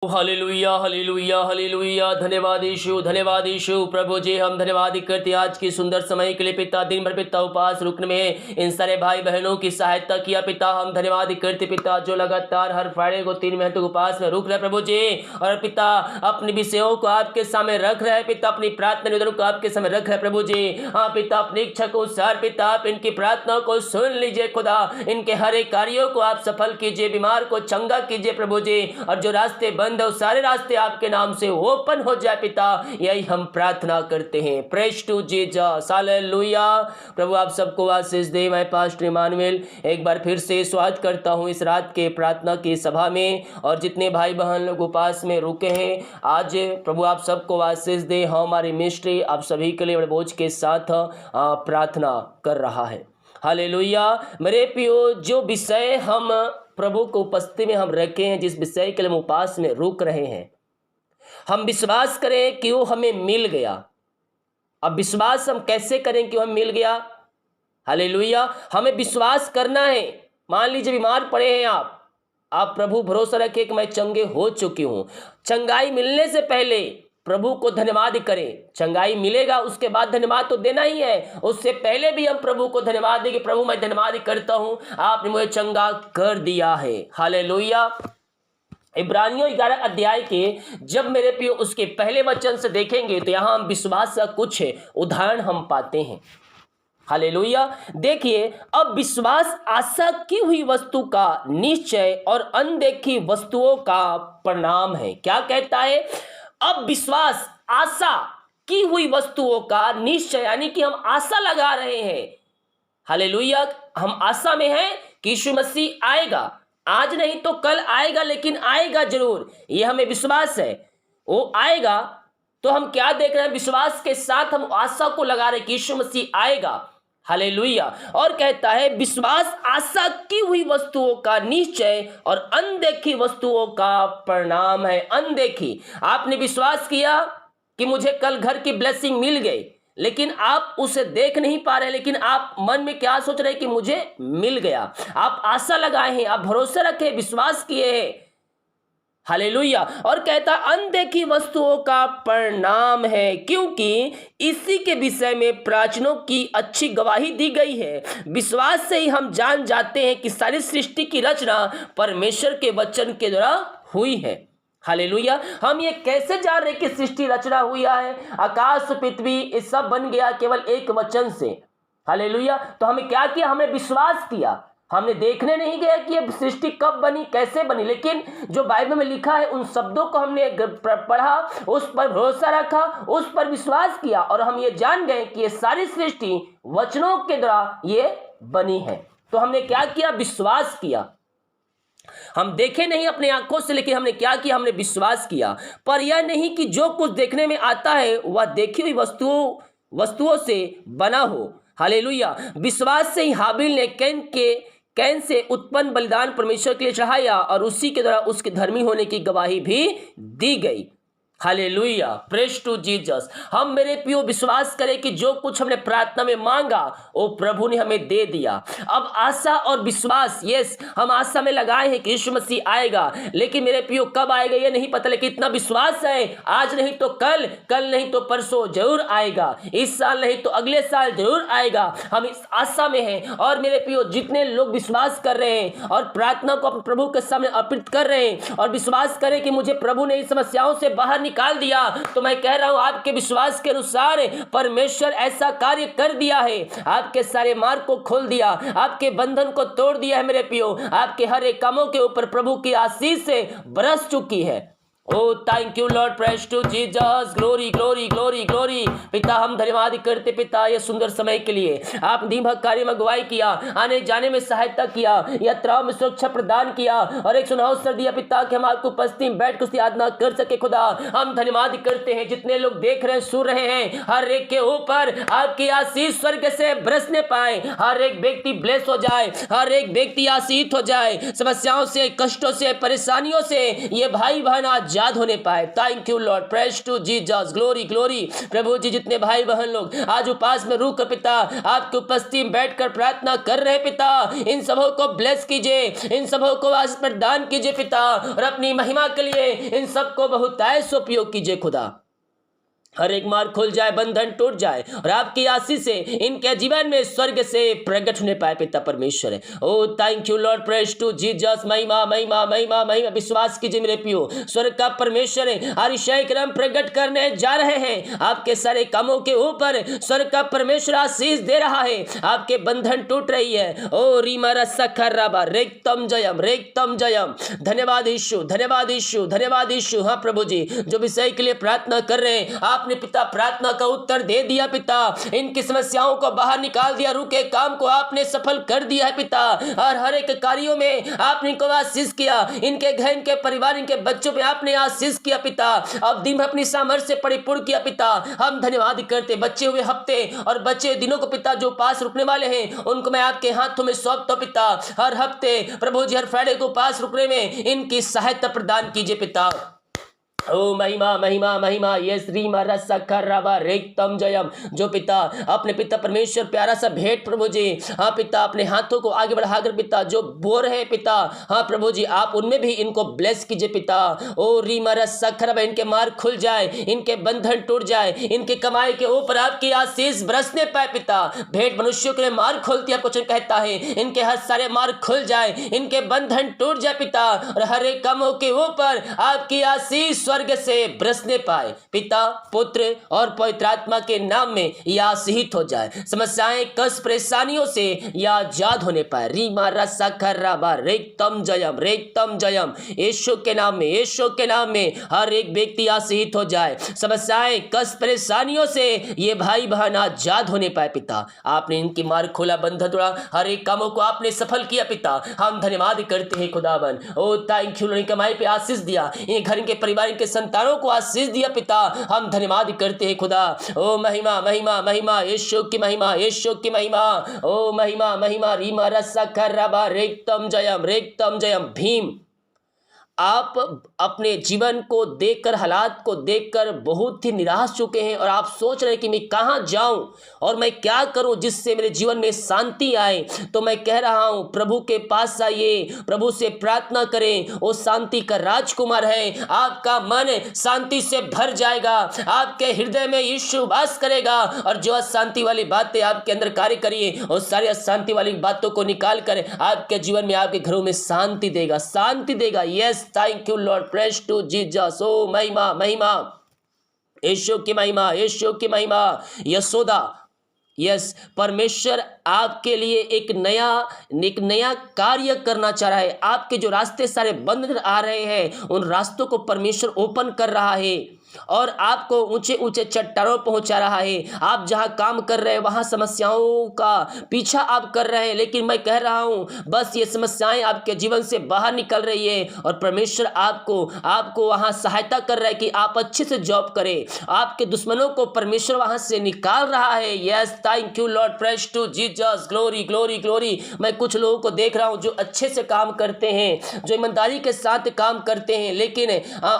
Hallelujah hallelujah hallelujah. धन्यवाद यीशु, धन्यवाद यीशु। प्रभु जी हम धन्यवाद करते आज की सुंदर समय के लिए पिता। दिन भर पिता उपवास रुकने में इन सारे भाई बहनों की सहायता किया पिता। हम धन्यवाद करते पिता जो लगातार हर फ्राइडे को 3 महीने तक उपवास में रुक रहे प्रभु जी। और पिता अपने विषयों को आपके सामने रख रहे हैं पिता, अपनी प्रार्थना निवेदनों को आपके सामने रख रहे हैं प्रभु जी। हाँ पिता, अपनी इच्छा को अनुसार पिता आप इनकी प्रार्थना को सुन लीजिए खुदा। इनके हर एक कार्यों को आप सफल कीजिए, बीमार को चंगा कीजिए प्रभु जी। और जो रास्ते बंद है सारे रास्ते आपके नाम से ओपन हो जाए पिता, यही हम प्रार्थना करते हैं। Praise to Jesus, hallelujah. प्रभु आप सबको आशीष दे। मैं पास्टर इमानुएल एक बार फिर से स्वागत करता हूं इस रात के प्रार्थना की सभा में। और जितने भाई बहन लोग उपास में रुके हैं आज प्रभु आप सबको आशीष दे। हमारी मिनिस्ट्री आप सभी के लिए बड़े बोझ के साथ प्रार्थना कर रहा है। हालेलुया। मेरे प्रियो, जो विषय हम प्रभु को उपस्थिति में हम रखे हैं, जिस विषय के लिए हम उपवास में रुक रहे हैं, हम विश्वास करें कि वो हमें मिल गया। अब विश्वास हम कैसे करें कि वो हमें मिल गया? हालेलुया। हमें विश्वास करना है। मान लीजिए बीमार पड़े हैं आप प्रभु भरोसा रखिए कि मैं चंगे हो चुकी हूं। चंगाई मिलने से पहले प्रभु को धन्यवाद करें। चंगाई मिलेगा उसके बाद धन्यवाद तो देना ही है, उससे पहले भी हम प्रभु को धन्यवाद दें कि प्रभु मैं धन्यवाद करता हूं, आपने मुझे चंगा कर दिया है। हालेलुया। इब्रानियों 11 अध्याय के जब मेरे प्रियो उसके पहले वचन से देखेंगे तो यहां हम विश्वास का कुछ उदाहरण हम पाते हैं। हालेलुया। देखिए, अब विश्वास आशा की हुई वस्तु का निश्चय और अनदेखी वस्तुओं का परिणाम है। क्या कहता है? अब विश्वास आशा की हुई वस्तुओं का निश्चय, यानी कि हम आशा लगा रहे हैं। हालेलुया। हम आशा में हैं कि यीशु मसीह आएगा, आज नहीं तो कल आएगा, लेकिन आएगा जरूर, ये हमें विश्वास है। वो आएगा तो हम क्या देख रहे हैं? विश्वास के साथ हम आशा को लगा रहे हैं कि यीशु मसीह आएगा। हालेलुया। और कहता है विश्वास आशा की हुई वस्तुओं का निश्चय और अनदेखी वस्तुओं का परिणाम है। अनदेखी, आपने विश्वास किया कि मुझे कल घर की ब्लेसिंग मिल गई, लेकिन आप उसे देख नहीं पा रहे, लेकिन आप मन में क्या सोच रहे कि मुझे मिल गया। आप आशा लगाए हैं, आप भरोसा रखे, विश्वास किए हैं। हालेलुया। और कहता अनदेखी वस्तुओं का परिणाम है, क्योंकि इसी के विषय में प्राचीनों की अच्छी गवाही दी गई है। विश्वास से ही हम जान जाते हैं कि सारी सृष्टि की रचना परमेश्वर के वचन के द्वारा हुई है। हालेलुया। हम ये कैसे जान रहे कि सृष्टि रचना हुआ है? आकाश पृथ्वी ये सब बन गया केवल एक वचन से। हालेलुया। तो हमें क्या किया? हमने विश्वास किया। हमने देखने नहीं गया कि ये सृष्टि कब बनी, कैसे बनी, लेकिन जो बाइबल में लिखा है उन शब्दों को हमने पढ़ा, उस पर भरोसा रखा, उस पर विश्वास किया, और हम ये जान गए कि ये सारी सृष्टि वचनों के द्वारा ये बनी है। तो हमने क्या किया? विश्वास किया। हम देखे नहीं अपने आंखों से, लेकिन हमने क्या किया? हमने विश्वास किया। पर यह नहीं कि जो कुछ देखने में आता है वह देखी हुई वस्तुओं से बना हो। हालेलुया। विश्वास से ही हाबिल ने कैन से उत्पन्न बलिदान परमेश्वर के लिए चढ़ाया, और उसी के द्वारा उसके धर्मी होने की गवाही भी दी गई। हालेलुया। Praise to Jesus. हम मेरे प्रियो विश्वास करें कि जो कुछ हमने प्रार्थना में मांगा वो प्रभु ने हमें दे दिया। अब आशा और विश्वास, यस, हम आशा में लगाए हैं कि यीशु मसीह आएगा, लेकिन मेरे प्रियो कब आएगा ये नहीं पता, लेकिन इतना विश्वास है आज नहीं तो कल, कल नहीं तो परसों जरूर आएगा, इस साल नहीं तो अगले साल जरूर आएगा। हम इस आशा में हैं। और मेरे प्रियो जितने लोग विश्वास कर रहे हैं और प्रार्थना को अपने प्रभु के सामने अर्पित कर रहे हैं और विश्वास करें कि मुझे प्रभु ने इस समस्याओं से बाहर निकाल दिया, तो मैं कह रहा हूं आपके विश्वास के अनुसार परमेश्वर ऐसा कार्य कर दिया है। आपके सारे मार्ग को खोल दिया, आपके बंधन को तोड़ दिया है मेरे प्रियो। आपके हर एक कामों के ऊपर प्रभु की आशीष से बरस चुकी है। Oh, thank you Lord, praise to Jesus, glory, glory, glory, glory। पिता हम धन्यवाद करते पिता ये सुंदर समय के लिए। आप दिन भर कार्य में अगुवाई किया, आने जाने में सहायता किया, यात्राओं में सुरक्षा प्रदान किया, और एक सुनहरा अवसर दिया पिता कि हम आपको उपस्थिति में बैठ कर उसकी आराधना कर सके। खुदा हम धन्यवाद करते हैं। जितने लोग देख रहे हैं, सुन रहे हैं, हर एक के ऊपर आपकी आशीष स्वर्ग से बरसने पाए। हर एक व्यक्ति ब्लेस हो जाए, हर एक व्यक्ति आशीष हो जाए। समस्याओं से, कष्टों से, परेशानियों से ये भाई बहन आज आजाद होने पाए। Thank you Lord, praise to Jesus, glory glory. प्रभु जी जितने भाई बहन लोग आज उपास में रुक कर पिता आपकी उपस्थिति में बैठकर प्रार्थना कर रहे पिता, इन सबों को ब्लेस कीजिए, इन सबों को आज प्रदान कीजिए पिता, और अपनी महिमा के लिए इन सबको बहुतायत से उपयोग कीजिए खुदा। हर एक मार्ग खुल जाए, बंधन टूट जाए, और आपकी आशीष से इनके जीवन में स्वर्ग से प्रकट होने पाए पिता परमेश्वर। Oh thank you Lord, praise to Jesus. महिमा महिमा महिमा महिमा। विश्वास कीजिए मेरे पियो, स्वर्ग का परमेश्वर हरिशय क्रम प्रकट करने जा रहे हैं। आपके सारे कामों के ऊपर स्वर्ग का परमेश्वर आशीष दे रहा है। आपके बंधन टूट रही है। ओ रीमा रसा खर्राबा रेक्तम जयम, रेक्तम जयम। धन्यवाद यीशु, धन्यवाद यीशु, धन्यवाद यीशु। हाँ प्रभु जी, जो विषय के लिए प्रार्थना कर रहे हैं आपने पिता प्रार्थना का उत्तर दे दिया पिता, इनकी समस्याओं को बाहर निकाल दिया, रुके काम को आपने सफल कर दिया है पिता, और हर एक कार्यों में आपने इनको आशीष किया, इनके घर, इनके परिवार, इनके बच्चों पे आपने आशीष किया पिता। अब दिन भर अपनी सामर्थ्य से परिपूर्ण किया पिता। हम धन्यवाद करते बचे हुए हफ्ते और बचे हुए दिनों को पिता जो पास रुकने वाले हैं उनको मैं आपके हाथों में सौंपता हूं पिता। हर हफ्ते प्रभु जी हर फ्राइडे को पास रुकने में इनकी सहायता प्रदान कीजिए पिता। ओ महिमा महिमा महिमा। ये श्री रसा खर्राबा रेक्तम जयम। जो पिता अपने पिता परमेश्वर प्यारा सा भेंट प्रभु जी, हाँ पिता अपने हाथों को आगे बढ़ाकर पिता जो बोर है पिता, हाँ प्रभु जी आप उनमें भी इनको ब्लेस कीजिए पिता। ओ रीमा रसा खर्राबा, इनके मार्ग खुल जाए, इनके बंधन टूट जाए, इनके कमाई के ऊपर आपकी आशीष बरसने पाए पिता। भेंट मनुष्यों के लिए मार्ग खोलती है, क्वेश्चन कहता है इनके हर सारे मार्ग खुल जाए, इनके बंधन टूट जाए पिता, और हर एक कामों के ऊपर आपकी आशीष स्वर्ग से बरसने पाए पिता, पुत्र और पवित्र आत्मा के नाम में यह आशीषित हो जाए। समस्याएं कष्ट परेशानियों से यह आजाद होने पाए। रीमा रसा खर्राबा रेक्तम जयम, रेक्तम जयम। यीशु के नाम में, यीशु के नाम में हर एक व्यक्ति आशीषित हो जाए। समस्याएं कष्ट परेशानियों से ये भाई बहन आजाद होने पाए पिता। आपने इनकी मार्ग खोला, बंधन तोड़ा, हर एक कामों को आपने सफल किया पिता। हम धन्यवाद करते हैं खुदावन। ओ थैंक यू, कमाई पे आशीष दिया, इन घर के परिवार के संतानों को आशीष दिया पिता। हम धन्यवाद करते हैं खुदा। ओ महिमा महिमा महिमा, यीशु की महिमा, यीशु की महिमा। ओ महिमा महिमा। रीमा रसा खर्राबा रेक्तम जयम, रेक्तम जयम। भीम, आप अपने जीवन को देखकर, हालात को देखकर बहुत ही निराश चुके हैं, और आप सोच रहे हैं कि मैं कहाँ जाऊं और मैं क्या करूं जिससे मेरे जीवन में शांति आए। तो मैं कह रहा हूं प्रभु के पास आइए, प्रभु से प्रार्थना करें। वो शांति का राजकुमार है। आपका मन शांति से भर जाएगा, आपके हृदय में यीशु वास करेगा, और जो अशांति वाली बातें आपके अंदर कार्य करिए उस सारी अशांति वाली बातों को निकाल कर आपके जीवन में, आपके घरों में शांति देगा, शांति देगा। Yes thank you Lord, praise to Jesus. ओ महिमा महिमा। यीशु की महिमा, यीशु की महिमा। यशोदा, यस परमेश्वर आपके लिए एक नया कार्य करना चाह रहा है। आपके जो रास्ते सारे बंद आ रहे हैं उन रास्तों को परमेश्वर ओपन कर रहा है, और आपको ऊंचे ऊंचे चट्टानों पहुंचा रहा है। आप जहां काम कर रहे हैं वहां समस्याओं का पीछा आप कर रहे हैं, लेकिन मैं कह रहा हूं बस ये समस्याएं आपके जीवन से बाहर निकल रही है, और परमेश्वर आपको वहां सहायता कर रहा है कि आप अच्छे से जॉब करें। आपके दुश्मनों को परमेश्वर वहां से निकाल रहा है। Yes thank you Lord, praise to Jesus, glory glory glory. मैं कुछ लोगों को देख रहा हूं जो अच्छे से काम करते हैं, जो ईमानदारी के साथ काम करते हैं, लेकिन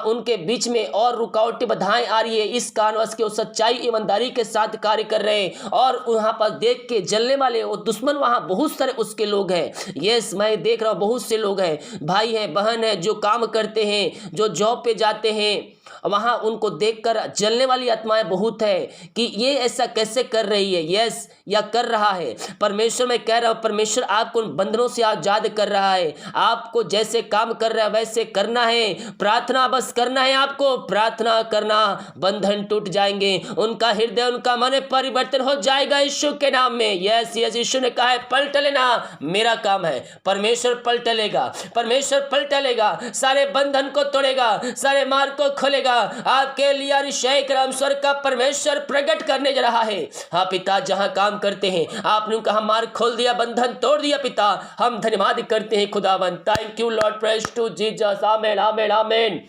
उनके बीच में और रुकावट बाधाएं आ रही है। इस कारणवश के वो सच्चाई ईमानदारी के साथ कार्य कर रहे हैं, और वहां पर देख के जलने वाले वो दुश्मन वहां बहुत सारे उसके लोग हैं। यस मैं देख रहा हूं बहुत से लोग हैं, भाई हैं, बहन है, जो काम करते हैं, जो जॉब पे जाते हैं, वहां उनको देखकर जलने वाली आत्माएं बहुत है कि ये ऐसा कैसे कर रही है। यस या कर रहा है। परमेश्वर मैं कह रहा हूं परमेश्वर आपको बंधनों से आजाद कर रहा है। आपको जैसे काम कर रहा है वैसे करना है, प्रार्थना बस करना है, आपको प्रार्थना करना, बंधन टूट जाएंगे, उनका हृदय उनका मन परिवर्तन हो जाएगा यीशु के नाम में। यस यस यीशु ने कहा है पलट लेना मेरा काम है। परमेश्वर पलट लेगा, परमेश्वर पलट लेगा, सारे बंधन को तोड़ेगा, सारे मार्ग को खोलेगा। आपके लिए अभिषेक स्वर्ग का परमेश्वर प्रकट करने जा रहा है। हाँ पिता, जहां काम करते हैं आपने उनका हम मार्ग खोल दिया, बंधन तोड़ दिया पिता। हम धन्यवाद करते हैं खुदावन। Thank you Lord, praise to Jesus. आमेन आमेन आमेन।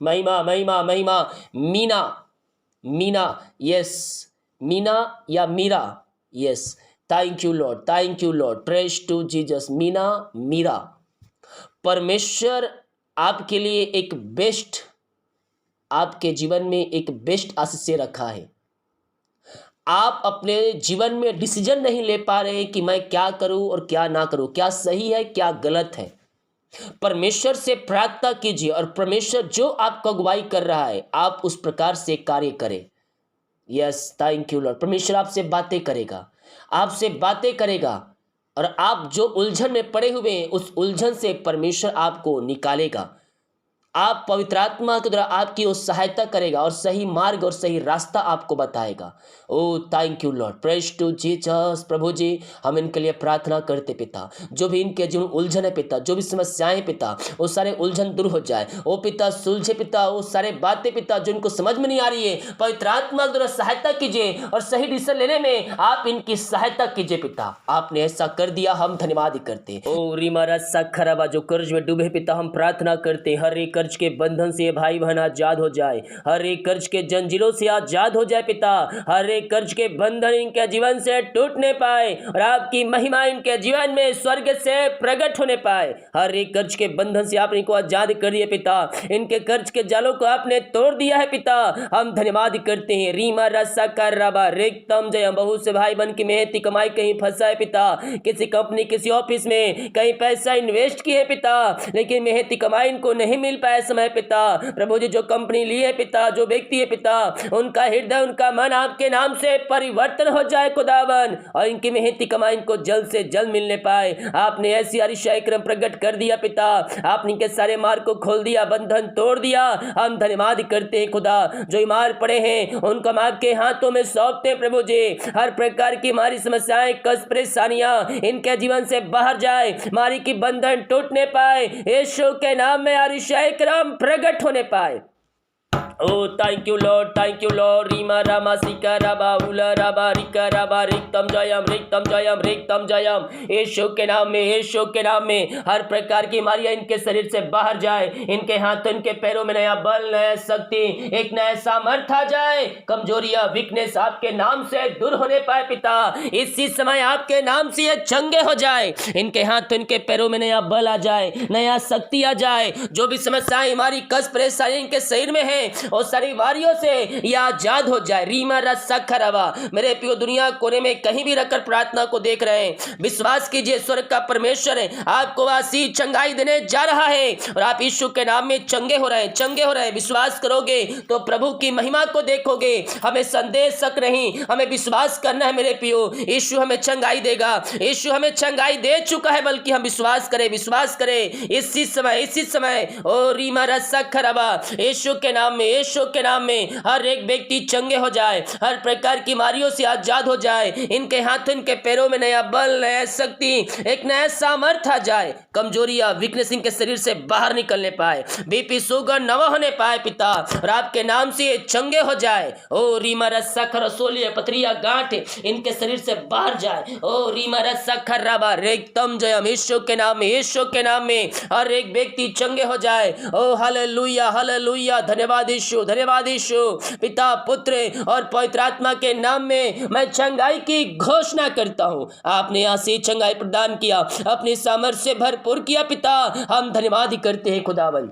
महिमा महिमा महिमा। मीना, मीना, यस मीना या Meera, yes thank you Lord, thank you Lord, praise to Jesus. Meena, Meera, परमेश्वर आपके लिए एक बेस्ट आपके जीवन में एक बेस्ट आशीष रखा है। आप अपने जीवन में डिसीजन नहीं ले पा रहे कि मैं क्या करूं और क्या ना करूं, क्या सही है क्या गलत है। परमेश्वर से प्रार्थना कीजिए और परमेश्वर जो आपको अगुवाई कर रहा है आप उस प्रकार से कार्य करें। Yes, thank you Lord. परमेश्वर आपसे बातें करेगा, आपसे बातें करेगा और आप जो उलझन में पड़े हुए हैं उस उलझन से परमेश्वर आपको निकालेगा। आप पवित्र आत्मा के द्वारा आपकी वो सहायता करेगा और सही मार्ग और सही रास्ता आपको बताएगा। Oh thank you Lord, praise to Jesus. प्रभु जी, हम इनके लिए प्रार्थना करते पिता, जो भी इनके जीवन उलझन है पिता, जो भी समस्याएं पिता, वो सारे उलझन दूर हो जाए। ओ पिता सुलझे पिता, वो सारे बातें पिता जो इनको समझ में नहीं आ रही है, पवित्र आत्मा के द्वारा सहायता कीजिए और सही डिसीजन लेने में आप इनकी सहायता कीजिए पिता। आपने ऐसा कर दिया, हम धन्यवाद करते। ओ रिमारा साखराबा, जो कर्ज में डूबे पिता, हम प्रार्थना करते हर एक कर्ज के बंधन से भाई बहन आजाद हो जाए, हर एक कर्ज के जंजीरों से आजाद हो जाए पिता, हर एक कर्ज के बंधन इनके जीवन से टूटने पाए और आपकी महिमा इनके जीवन में स्वर्ग से प्रकट होने पाए। हर एक कर्ज के बंधन से आप इनको आजाद कर दिए पिता, इनके कर्ज के जालों को आपने तोड़ दिया है पिता। हम धन्यवाद करते हैं। रीमा रसा कर रबा रेतम जय, बहुत से भाई बहन की मेहनती कमाई कहीं फंसा है पिता, किसी कंपनी किसी ऑफिस में कहीं पैसा इन्वेस्ट किए पिता, लेकिन मेहनती कमाई इनको नहीं मिल पाया समय पिता। प्रभु जी, जो कंपनी ली है पिता, जो व्यक्ति है पिता, उनका हृदय उनका मन आपके नाम से परिवर्तन हो जाए खुदावन, और इनकी मेहनती कमाई इनको जल्द से जल्द मिलने पाए। आपने ऐसी अरिशय क्रम प्रकट कर दिया पिता, आपने इनके सारे मार्ग को खोल दिया, बंधन तोड़ दिया। हम धन्यवाद करते हैं खुदा, जो बीमार पड़े हैं उनको हम आपके हाथों में सौंपते हैं प्रभु जी। हर प्रकार की हमारी समस्याएं कष्ट परेशानियां इनके जीवन से बाहर जाए, हमारी की बंधन टूटने पाए, यीशु के नाम में अरिशय क्रम प्रकट होने पाए। Oh thank you Lord, thank you Lord. रीमा रामा सिका राबा उला राबा रिका राबा रिक्तम जयम रिक्तम जयम रिक्तम जयम। यीशु के नाम में, यीशु के नाम में हर प्रकार की बीमारियां इनके शरीर से बाहर जाए, इनके हाथों इनके पैरों में नया बल, नया शक्ति, एक नया सामर्थ आ जाए। कमजोरियां वीकनेस आपके नाम से दूर होने पाए पिता। इसी समय आपके नाम से ये चंगे हो जाए, इनके हाथों इनके पैरों में नया बल आ जाए, नया शक्ति आ जाए। जो भी समस्याएं हमारी कष्ट परेशानी इनके शरीर में है और सारी बीमारियों से ये आजाद हो जाए। रीमा रसा खराबा, मेरे प्रियो दुनिया कोने में कहीं भी रखकर प्रार्थना को देख रहे हैं, विश्वास कीजिए स्वर्ग का परमेश्वर है आपको आशीष चंगाई देने जा रहा है और आप यीशु के नाम में चंगे हो रहे हैं, चंगे हो रहे हैं। विश्वास करोगे तो प्रभु की महिमा को देखोगे। हमें संदेह शक नहीं, हमें विश्वास करना है मेरे प्रियो। यीशु हमें चंगाई देगा, यीशु हमें चंगाई दे चुका है, बल्कि हम विश्वास करें, विश्वास करें इसी समय, इसी समय। ओ रीमा रसा खराबा, यीशु के नाम में, यीशु के नाम में हर एक व्यक्ति चंगे हो जाए, हर प्रकार की बीमारियों से आजाद हो जाए, इनके हाथों इनके पैरों में नया बल, नया शक्ति, एक नया सामर्थ्य आ जाए। कमजोरियां वीकनेस इनके शरीर से बाहर निकलने पाए, बीपी शुगर न होने पाए पिता, और आपके नाम से चंगे हो जाए। ओ रीमा रसा खरसोलिया पथरिया गांठ इनके शरीर से बाहर जाए। ओ रीमा रसा खर्राबा रेतम जयम, यीशु के नाम में, यीशु के नाम में हर एक व्यक्ति चंगे हो जाए। ओ हालेलुया, हालेलुया। धन्यवाद यीशु, धन्यवाद यीशु। पिता पुत्र और पवित्र आत्मा के नाम में मैं चंगाई की घोषणा करता हूं। आपने आशीष चंगाई प्रदान किया, अपनी सामर्थ्य से भरपूर किया पिता। हम धन्यवाद करते हैं खुदावन।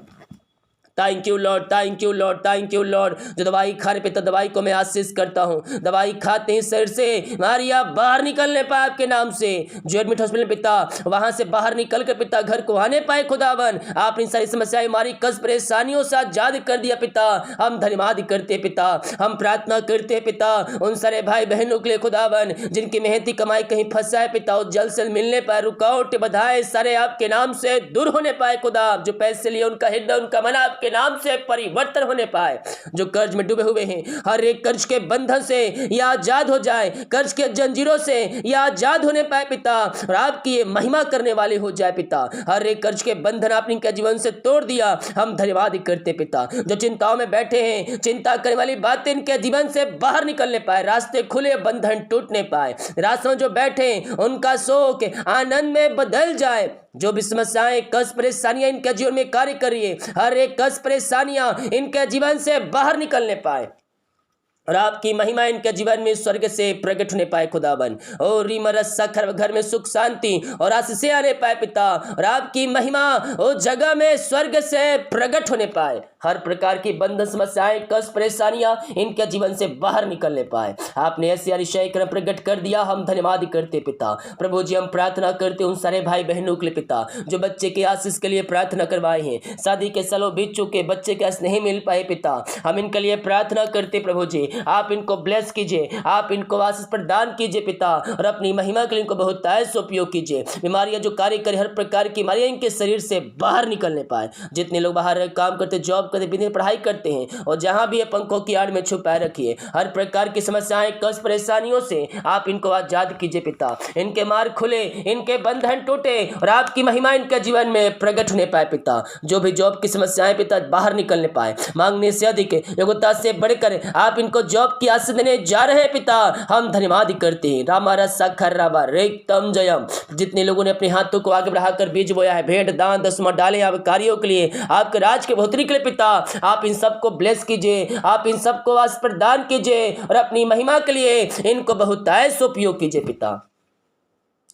Thank you Lord, thank you Lord, thank you Lord. जो दवाई खा रहे पिता, दवाई को मैं आशीष करता हूँ। दवाई खाते ही शरीर से बीमारियां बाहर निकलने पाए आपके नाम से। जो एडमिट हॉस्पिटल पिता, वहां से बाहर निकल कर पिता घर को आने पाए खुदावन। आपने सारी समस्याएं हमारी कष्ट परेशानियों से आजाद कर दिया पिता। हम धन्यवाद करते पिता, हम प्रार्थना करते पिता उन सारे भाई बहनों के लिए खुदावन जिनकी मेहनती कमाई कहीं फंसा है पिता, जल्द से मिलने पाए, रुकावट बधाए सारे आपके नाम से दूर होने पाए खुदा। जो पैसे लिए उनका हृदय उनका मन आपके नाम से परिवर्तन होने पाए। जो कर्ज में डूबे हुए हैं हर एक कर्ज के बंधन से या आजाद हो जाए, कर्ज के जंजीरों से या आजाद होने पाए पिता, और आपकी ये महिमा करने वाले हो जाए पिता। हर एक कर्ज के बंधन आपने इनके जीवन से तोड़ दिया। हम धन्यवाद करते पिता। जो चिंताओं में बैठे हैं, चिंता करने वाली बातें इनके जीवन से बाहर निकलने पाए, रास्ते खुले, बंधन टूटने पाए। रास्तों जो बैठे उनका शोक आनंद में बदल जाए। जो भी समस्याएं कष्ट परेशानियां इनके जीवन में कार्य कर रही है, हर एक कष्ट परेशानियां इनके जीवन से बाहर निकलने पाए। और आपकी महिमा इनके जीवन में स्वर्ग से प्रकट होने पाए खुदावन। और रिमरसखर घर में सुख शांति और आशीषें आने पाए पिता, और आपकी महिमा उस जगह में स्वर्ग से प्रकट होने पाए। हर प्रकार की बंधन समस्याएं कष्ट परेशानियां इनके जीवन से बाहर निकलने पाए। आपने ऐसे अतिशय क्रम प्रकट कर दिया, हम धन्यवाद करते पिता। प्रभु जी हम प्रार्थना करते उन सारे भाई बहनों के लिए पिता जो बच्चे के आशीष के लिए प्रार्थना करवाए हैं, शादी के सालों बीत चुके बच्चे के आशीष नहीं मिल पाए पिता, हम इनके लिए प्रार्थना करते प्रभु जी आप इनको ब्लेस कीजिए, आप इनको आशीष प्रदान कीजिए पिता, और अपनी महिमा के लिए इनको बहुत तायस उपयोग कीजिए। बीमारियां जो कार्य करे हर प्रकार की बीमारियां इनके शरीर से बाहर निकलने पाए। जितने लोग बाहर काम करते जॉब करते बिजनेस पढ़ाई करते हैं और जहां भी ये पंखों की आड़ में छुपाए रखिए, हर प्रकार की समस्याएं कष्ट परेशानियों से आप इनको आजाद कीजिए पिता। इनके मार्ग खुले, इनके बंधन टूटे और आपकी महिमा इनके जीवन में प्रकट होने पाए पिता। जो भी जॉब की समस्याएं पिता बाहर निकलने पाए, मांगने से अधिक योग्यता से बढ़कर आप इनको जॉब की आशीष देने जा रहे हैं पिता, हम धन्यवाद करते हैं। रामारसखर राबा रेक्तम जयम। जितने लोगों ने अपने हाथों को आगे बढ़ाकर बीज बोया है, भेंट दान दसवां डाले आप कार्यों के लिए, आपके राज के बढ़ोतरी के लिए पिता, आप इन सबको ब्लेस कीजिए, आप इन सबको आशीष प्रदान कीजिए और अपनी महिमा के लिए इनको बहुत ऐसा उपयोग कीजिए पिता।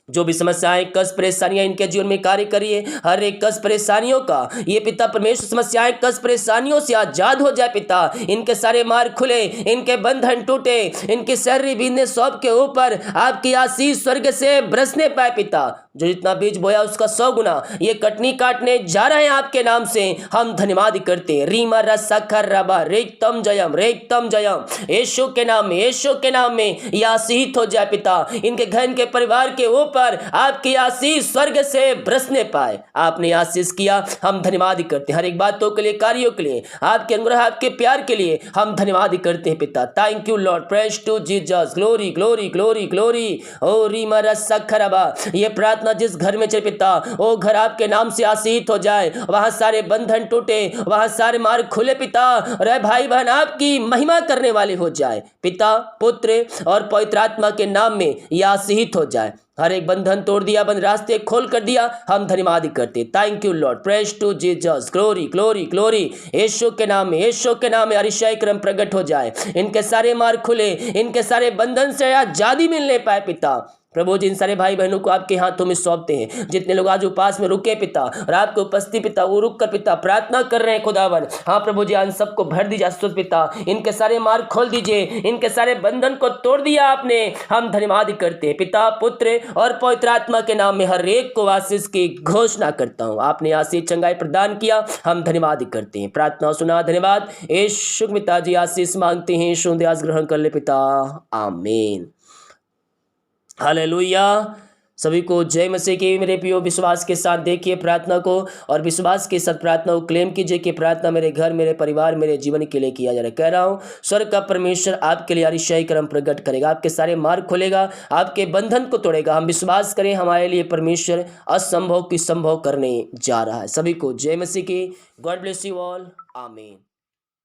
जो भी समस्याएं कष्ट परेशानियां इनके जीवन में कार्य करिए, हर एक कष्ट परेशानियों का ये पिता परमेश्वर समस्याएं कष्ट परेशानियों से आजाद हो जाए पिता। इनके सारे मार्ग खुले, इनके बंधन टूटे, इनके शरीर बिजनेस सब के ऊपर आपकी आशीष स्वर्ग से बरसने पाए पिता। जो जितना बीज बोया उसका 100 गुना ये कटनी काटने जा रहे हैं आपके नाम से, हम धन्यवाद करते हैं। रीमा रसखर रबा रेक्तम जयम रेक्तम जयम। यीशु के नाम में, यीशु के नाम में ये आशीष हो जाए पिता। इनके घर के परिवार के ऊपर आपकी आशीष स्वर्ग से बरसने पाए। आपने आशीष किया, हम धन्यवाद करते हैं। हर एक बातों के लिए, कार्यों के लिए, आपके अनुग्रह आपके प्यार के लिए हम धन्यवाद करते हैं पिता। Thank you Lord, praise to Jesus, glory glory glory glory. ओ रीमा रसखर रबा। ये प्रार्थना जिस घर में चले पिता, वो घर आपके नाम से आशीष हो जाए, वहां सारे बंधन टूटे, वहां सारे मार्ग खुले पिता, और भाई बहन आपकी महिमा करने वाले हो जाए पिता, पुत्र और पवित्र आत्मा के नाम में यह आशीष हो जाए। हर एक बंधन तोड़ दिया, बंद रास्ते खोल कर दिया, हम धन्यवाद करते। Thank you Lord, praise to Jesus, glory glory glory. यीशु के नाम में, यीशु के नाम में अतिशय क्रम प्रकट हो जाए। इनके सारे मार्ग खुले, इनके सारे बंधन से आजादी मिलने पाए पिता। प्रभु जी इन सारे भाई बहनों को आपके हाथों में सौंपते हैं। जितने लोग आज उपास में रुके पिता और आपके उपस्थिति पिता, वो रुक कर पिता प्रार्थना कर रहे हैं खुदावन। हाँ प्रभु जी, आन सबको भर दीजिए आशीष पिता, इनके सारे मार्ग खोल दीजिए, इनके सारे बंधन को तोड़ दिया आपने, हम धन्यवाद करते हैं पिता, पुत्र और पवित्र आत्मा के नाम में हर एक को आशीष की घोषणा करता हूँ। आपने आशीष चंगाई प्रदान किया, हम धन्यवाद करते हैं। प्रार्थना सुना, धन्यवाद। यीशु पिता जी आशीष मांगते हैं, यीशु दयास ग्रहण कर ले पिता, आमीन। हालेलुया। सभी को जय मसीह की। मेरे प्रियो, विश्वास के साथ देखिए प्रार्थना को और विश्वास के साथ प्रार्थना को क्लेम कीजिए कि प्रार्थना मेरे घर, मेरे परिवार, मेरे जीवन के लिए किया जा रहा है। कह रहा हूँ स्वर्ग का परमेश्वर आपके लिए अतिशय कर्म प्रकट करेगा, आपके सारे मार्ग खोलेगा, आपके बंधन को तोड़ेगा। हम विश्वास करें, हमारे लिए परमेश्वर असंभव की संभव करने जा रहा है। सभी को जय मसीह की। गॉड ब्लेस यू ऑल, आमीन।